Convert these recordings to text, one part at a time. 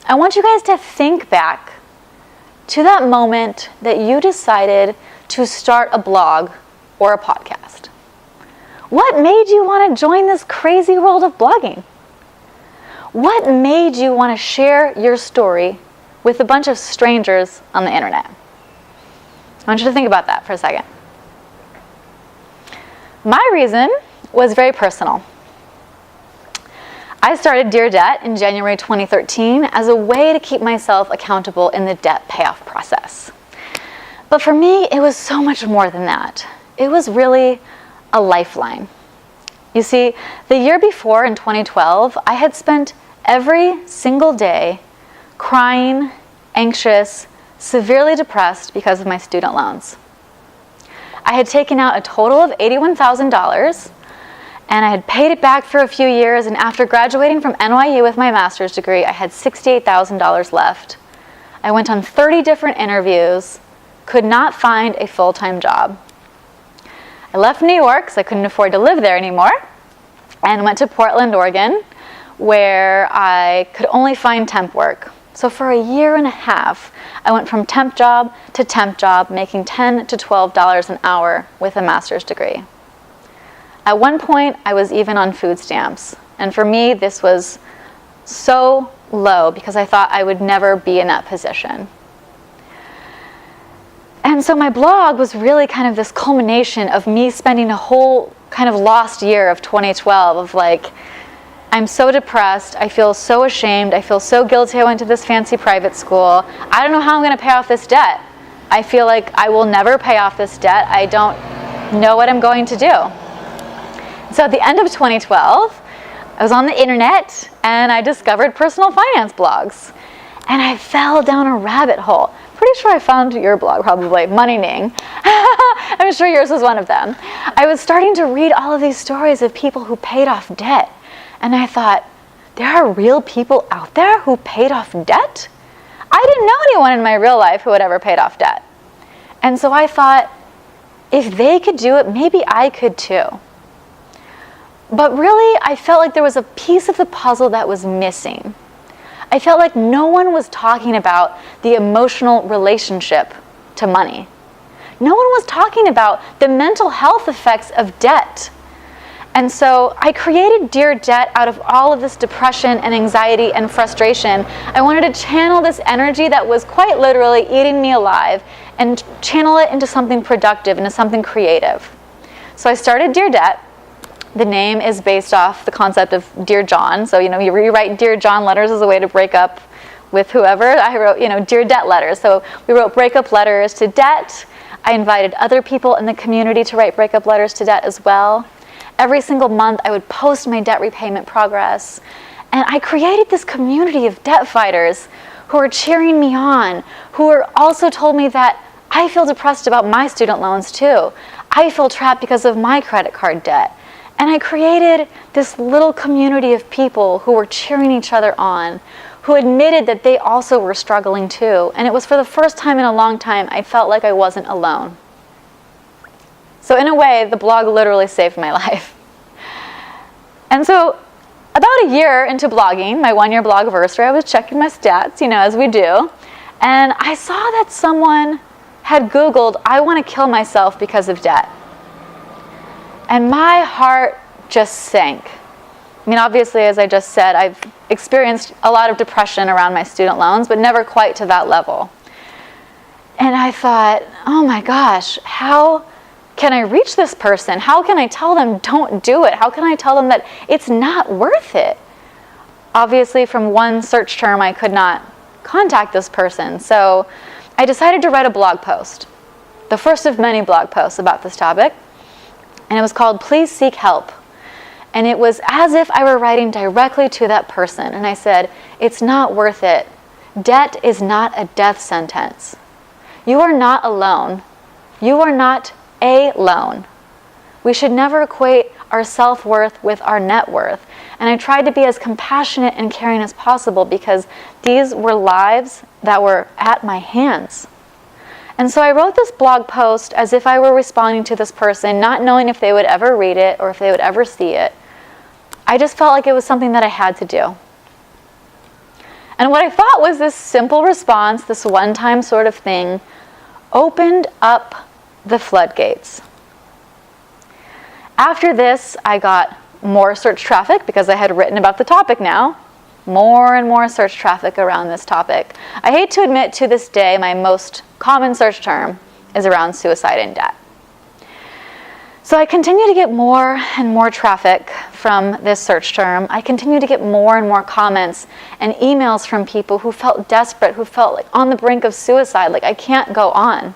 I want you guys to think back to that moment that you decided to start a blog or a podcast. What made you want to join this crazy world of blogging? What made you want to share your story with a bunch of strangers on the internet? I want you to think about that for a second. My reason was very personal. I started Dear Debt in January 2013 as a way to keep myself accountable in the debt payoff process. But for me, it was so much more than that. It was really a lifeline. You see, the year before, in 2012, I had spent every single day crying, anxious, severely depressed because of my student loans. I had taken out a total of $81,000, and I had paid it back for a few years, and after graduating from NYU with my master's degree, I had $68,000 left. I went on 30 different interviews, could not find a full-time job. I left New York because I couldn't afford to live there anymore, and went to Portland, Oregon, where I could only find temp work. So for a year and a half, I went from temp job to temp job, making $10 to $12 an hour with a master's degree. At one point, I was even on food stamps. And for me, this was so low because I thought I would never be in that position. And so my blog was really kind of this culmination of me spending a whole kind of lost year of 2012 of like, I'm so depressed, I feel so ashamed, I feel so guilty I went to this fancy private school. I don't know how I'm going to pay off this debt. I feel like I will never pay off this debt. I don't know what I'm going to do. So at the end of 2012, I was on the internet and I discovered personal finance blogs. And I fell down a rabbit hole. Pretty sure I found your blog, probably, Moneyning. I'm sure yours was one of them. I was starting to read all of these stories of people who paid off debt. And I thought, there are real people out there who paid off debt? I didn't know anyone in my real life who had ever paid off debt. And so I thought, if they could do it, maybe I could too. But really, I felt like there was a piece of the puzzle that was missing. I felt like no one was talking about the emotional relationship to money. No one was talking about the mental health effects of debt. And so I created Dear Debt out of all of this depression and anxiety and frustration. I wanted to channel this energy that was quite literally eating me alive and channel it into something productive, into something creative. So I started Dear Debt. The name is based off the concept of Dear John. So, you rewrite Dear John letters as a way to break up with whoever. I wrote, Dear Debt letters. So we wrote breakup letters to debt. I invited other people in the community to write breakup letters to debt as well. Every single month, I would post my debt repayment progress. And I created this community of debt fighters who are cheering me on, who are also told me that I feel depressed about my student loans too. I feel trapped because of my credit card debt. And I created this little community of people who were cheering each other on, who admitted that they also were struggling too. And it was for the first time in a long time I felt like I wasn't alone. So in a way, the blog literally saved my life. And so about a year into blogging, my 1-year blogversary, I was checking my stats, as we do. And I saw that someone had Googled, I want to kill myself because of debt. And my heart just sank. Obviously, as I just said, I've experienced a lot of depression around my student loans, but never quite to that level. And I thought, oh my gosh, how can I reach this person? How can I tell them don't do it? How can I tell them that it's not worth it? Obviously, from one search term, I could not contact this person. So I decided to write a blog post, the first of many blog posts about this topic. And it was called Please Seek Help. And it was as if I were writing directly to that person. And I said, it's not worth it. Debt is not a death sentence. You are not alone. You are not alone. We should never equate our self-worth with our net worth. And I tried to be as compassionate and caring as possible because these were lives that were at my hands. And so I wrote this blog post as if I were responding to this person, not knowing if they would ever read it or if they would ever see it. I just felt like it was something that I had to do. And what I thought was this simple response, this one-time sort of thing, opened up the floodgates. After this, I got more search traffic because I had written about the topic now. More and more search traffic around this topic. I hate to admit, to this day, my most common search term is around suicide and debt. So I continue to get more and more traffic from this search term. I continue to get more and more comments and emails from people who felt desperate, who felt like on the brink of suicide, like I can't go on.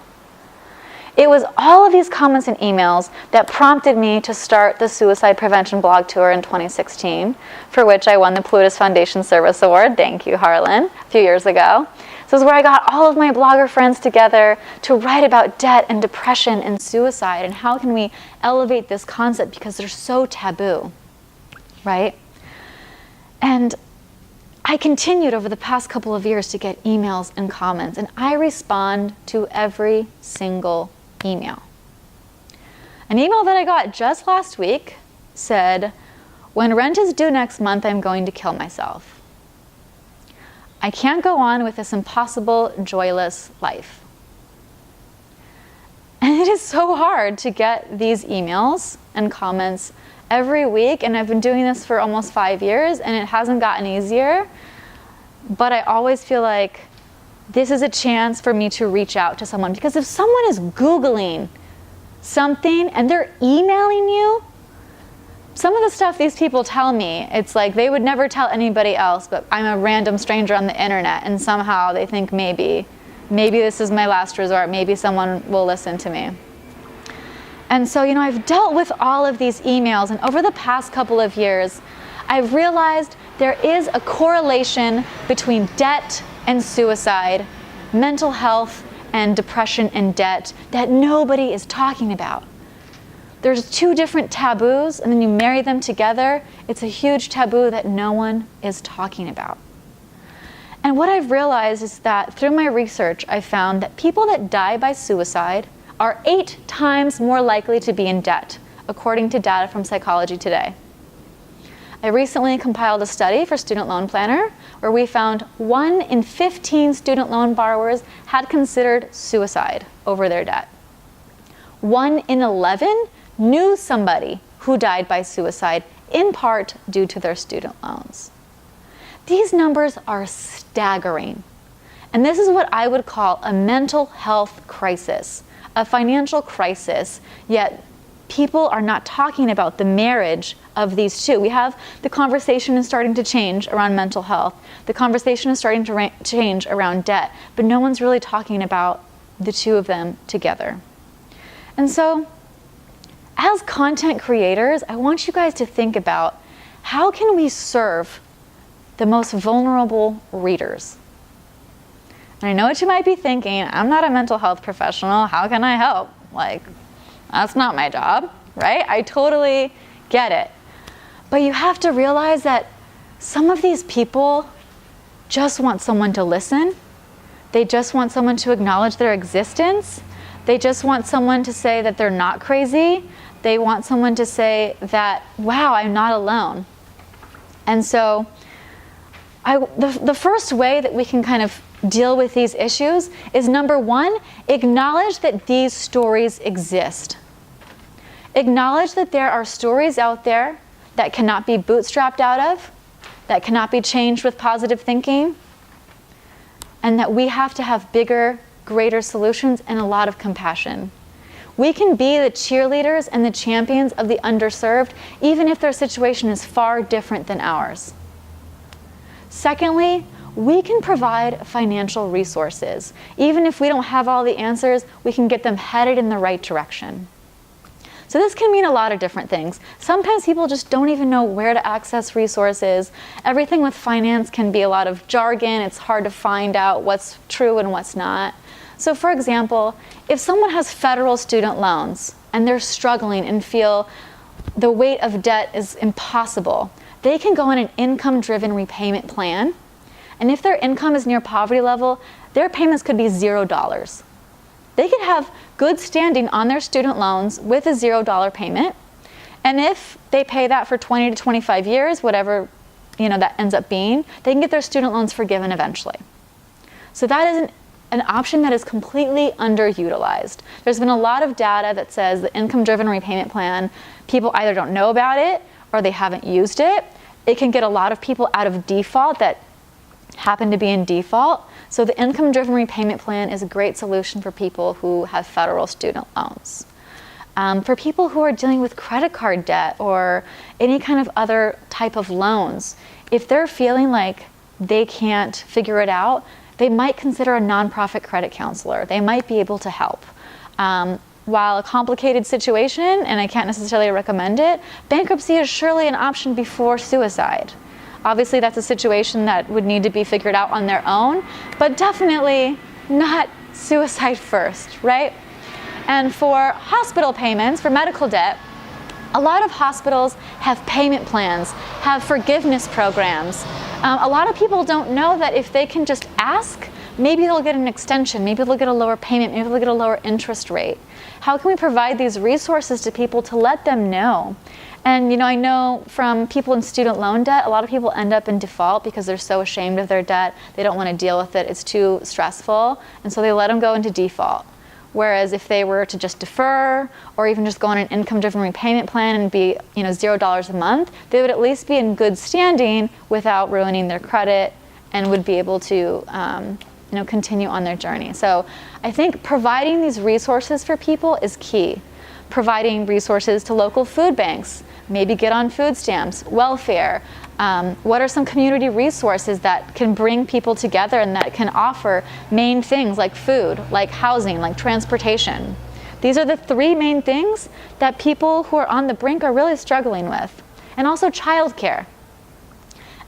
It was all of these comments and emails that prompted me to start the Suicide Prevention Blog Tour in 2016, for which I won the Plutus Foundation Service Award. Thank you, Harlan, a few years ago. This is where I got all of my blogger friends together to write about debt and depression and suicide and how can we elevate this concept because they're so taboo, right? And I continued over the past couple of years to get emails and comments, and I respond to every single email. An email that I got just last week said, "When rent is due next month, I'm going to kill myself. I can't go on with this impossible, joyless life." And it is so hard to get these emails and comments every week, and I've been doing this for almost 5 years, and it hasn't gotten easier. But I always feel like this is a chance for me to reach out to someone, because if someone is Googling something and they're emailing you, some of the stuff these people tell me, it's like they would never tell anybody else, but I'm a random stranger on the internet, and somehow they think maybe this is my last resort, maybe someone will listen to me. And so, I've dealt with all of these emails, and over the past couple of years, I've realized there is a correlation between debt and suicide, mental health and depression and debt that nobody is talking about. There's two different taboos, and then you marry them together, it's a huge taboo that no one is talking about. And what I've realized is that through my research, I found that people that die by suicide are 8 times more likely to be in debt, according to data from Psychology Today. I recently compiled a study for Student Loan Planner where we found 1 in 15 student loan borrowers had considered suicide over their debt. 1 in 11 knew somebody who died by suicide, in part due to their student loans. These numbers are staggering. And this is what I would call a mental health crisis, a financial crisis, yet people are not talking about the marriage of these two. We have the conversation is starting to change around mental health. The conversation is starting to change around debt, but no one's really talking about the two of them together. And so, as content creators, I want you guys to think about how can we serve the most vulnerable readers? And I know what you might be thinking, I'm not a mental health professional, how can I help? That's not my job, right? I totally get it. But you have to realize that some of these people just want someone to listen. They just want someone to acknowledge their existence. They just want someone to say that they're not crazy. They want someone to say that, wow, I'm not alone. And so the first way that we can kind of deal with these issues is, number one, acknowledge that these stories exist. Acknowledge that there are stories out there that cannot be bootstrapped out of, that cannot be changed with positive thinking, and that we have to have bigger, greater solutions and a lot of compassion. We can be the cheerleaders and the champions of the underserved, even if their situation is far different than ours. Secondly, we can provide financial resources. Even if we don't have all the answers, we can get them headed in the right direction. So this can mean a lot of different things. Sometimes people just don't even know where to access resources. Everything with finance can be a lot of jargon. It's hard to find out what's true and what's not. So for example, if someone has federal student loans and they're struggling and feel the weight of debt is impossible, they can go on an income-driven repayment plan. And if their income is near poverty level, their payments could be $0. They could have good standing on their student loans with a $0 payment. And if they pay that for 20 to 25 years, whatever that ends up being, they can get their student loans forgiven eventually. So that is an option that is completely underutilized. There's been a lot of data that says the income-driven repayment plan, people either don't know about it or they haven't used it. It can get a lot of people out of default that happen to be in default. So the income-driven repayment plan is a great solution for people who have federal student loans. For people who are dealing with credit card debt or any kind of other type of loans, if they're feeling like they can't figure it out, they might consider a nonprofit credit counselor. They might be able to help. While a complicated situation, and I can't necessarily recommend it, bankruptcy is surely an option before suicide. Obviously, that's a situation that would need to be figured out on their own, but definitely not suicide first, right? And for hospital payments, for medical debt, a lot of hospitals have payment plans, have forgiveness programs. A lot of people don't know that if they can just ask, maybe they'll get an extension, maybe they'll get a lower payment, maybe they'll get a lower interest rate. How can we provide these resources to people to let them know? And I know from people in student loan debt, a lot of people end up in default because they're so ashamed of their debt, they don't want to deal with it, it's too stressful, and so they let them go into default. Whereas if they were to just defer or even just go on an income-driven repayment plan and be $0 a month, they would at least be in good standing without ruining their credit and would be able to continue on their journey. So I think providing these resources for people is key. Providing resources to local food banks, maybe get on food stamps, welfare. What are some community resources that can bring people together and that can offer main things like food, like housing, like transportation? These are the three main things that people who are on the brink are really struggling with. And also childcare.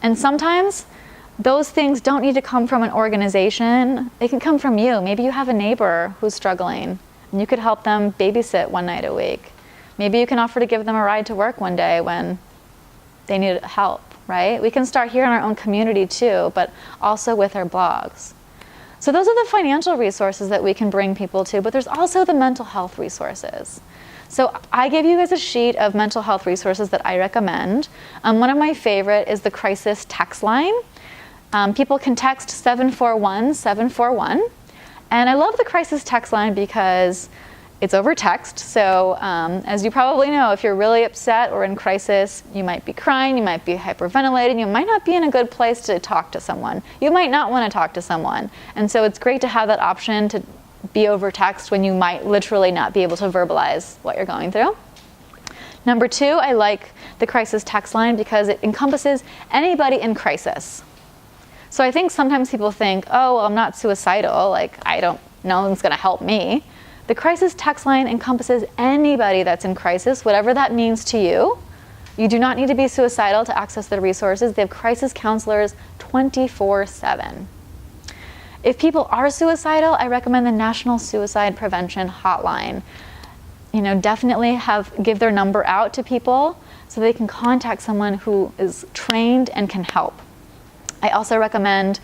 And sometimes those things don't need to come from an organization. They can come from you. Maybe you have a neighbor who's struggling and you could help them babysit one night a week. Maybe you can offer to give them a ride to work one day when they need help, right? We can start here in our own community too, but also with our blogs. So those are the financial resources that we can bring people to, but there's also the mental health resources. So I gave you guys a sheet of mental health resources that I recommend. One of my favorite is the crisis text line. People can text 741-741. And I love the crisis text line because it's over text. So as you probably know, if you're really upset or in crisis, you might be crying, you might be hyperventilating, you might not be in a good place to talk to someone. You might not want to talk to someone. And so it's great to have that option to be over text when you might literally not be able to verbalize what you're going through. Number two, I like the crisis text line because it encompasses anybody in crisis. So I think sometimes people think, oh, well, I'm not suicidal, like no one's gonna help me. The crisis text line encompasses anybody that's in crisis, whatever that means to you. You do not need to be suicidal to access the resources. They have crisis counselors 24/7. If people are suicidal, I recommend the National Suicide Prevention Hotline. Definitely give their number out to people so they can contact someone who is trained and can help. I also recommend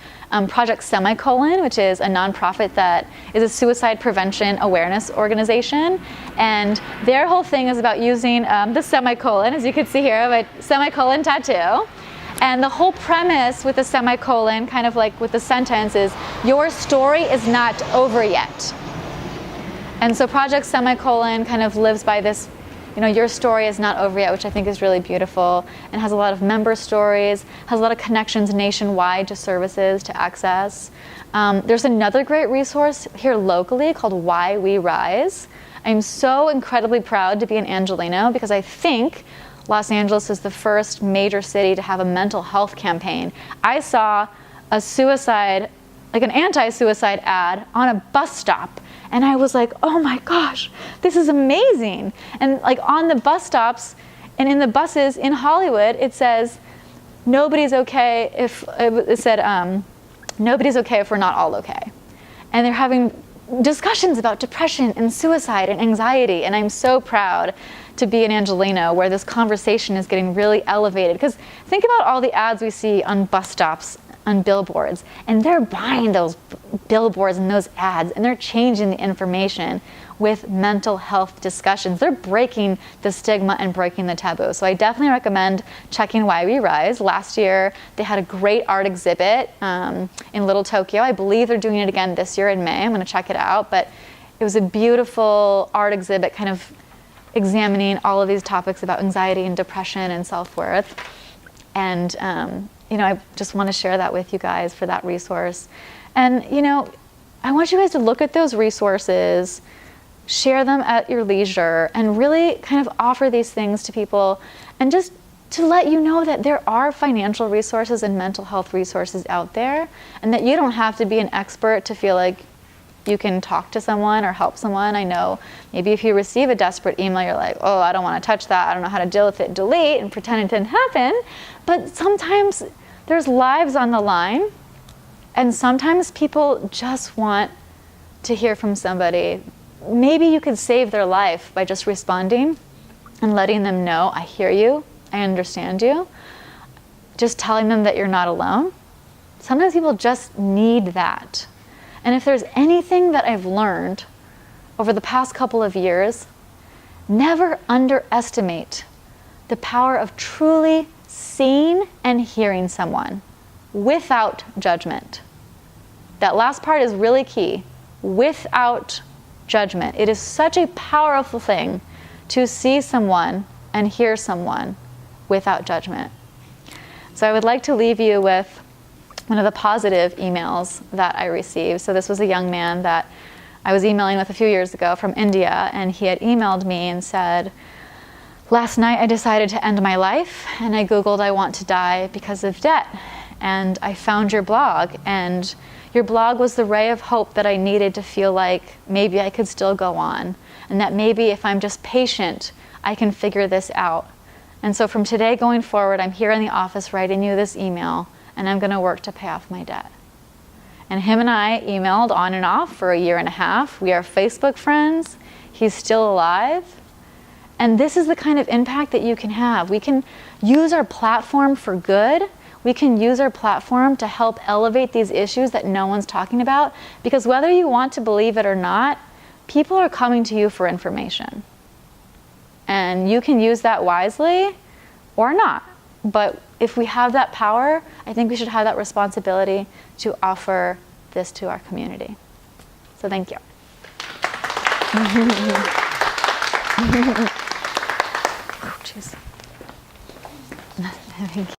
Project Semicolon, which is a nonprofit that is a suicide prevention awareness organization. And their whole thing is about using the semicolon, as you can see here, my semicolon tattoo. And the whole premise with the semicolon, kind of like with the sentence, is your story is not over yet. And so Project Semicolon kind of lives by this, your story is not over yet, which I think is really beautiful and has a lot of member stories, has a lot of connections nationwide to services to access. There's another great resource here locally called Why We Rise. I'm so incredibly proud to be an Angelino because I think Los Angeles is the first major city to have a mental health campaign. I saw a suicide, like an anti-suicide ad on a bus stop. And I was like, oh my gosh, this is amazing. And like on the bus stops and in the buses in Hollywood, it says, nobody's okay if we're not all okay. And they're having discussions about depression and suicide and anxiety. And I'm so proud to be an Angelino where this conversation is getting really elevated. Because think about all the ads we see on bus stops, on billboards, and they're buying those billboards and those ads and they're changing the information. with mental health discussions. They're breaking the stigma and breaking the taboo. So I definitely recommend checking Why We Rise. Last year, they had a great art exhibit in Little Tokyo. I believe they're doing it again this year in May. I'm going to check it out. But it was a beautiful art exhibit kind of examining all of these topics about anxiety and depression and self-worth. And, I just want to share that with you guys for that resource. And, I want you guys to look at those resources, share them at your leisure, and really kind of offer these things to people, and just to let you know that there are financial resources and mental health resources out there, and that you don't have to be an expert to feel like you can talk to someone or help someone. I know maybe if you receive a desperate email, you're like, oh, I don't want to touch that. I don't know how to deal with it. Delete and pretend it didn't happen. But sometimes there's lives on the line, and sometimes people just want to hear from somebody. Maybe you could save their life by just responding and letting them know, I hear you, I understand you. Just telling them that you're not alone. Sometimes people just need that. And if there's anything that I've learned over the past couple of years, never underestimate the power of truly seeing and hearing someone without judgment. That last part is really key. Without judgment. It is such a powerful thing to see someone and hear someone without judgment. So I would like to leave you with one of the positive emails that I received. So this was a young man that I was emailing with a few years ago from India, and he had emailed me and said, last night I decided to end my life, and I Googled I want to die because of debt. And I found your blog, and your blog was the ray of hope that I needed to feel like maybe I could still go on, and that maybe if I'm just patient, I can figure this out. And so from today going forward, I'm here in the office writing you this email, and I'm going to work to pay off my debt. And him and I emailed on and off for 1.5 years. We are Facebook friends. He's still alive. And this is the kind of impact that you can have. We can use our platform for good. We can use our platform to help elevate these issues that no one's talking about. Because whether you want to believe it or not, people are coming to you for information. And you can use that wisely or not. But if we have that power, I think we should have that responsibility to offer this to our community. So thank you. Oh, jeez. Thank you.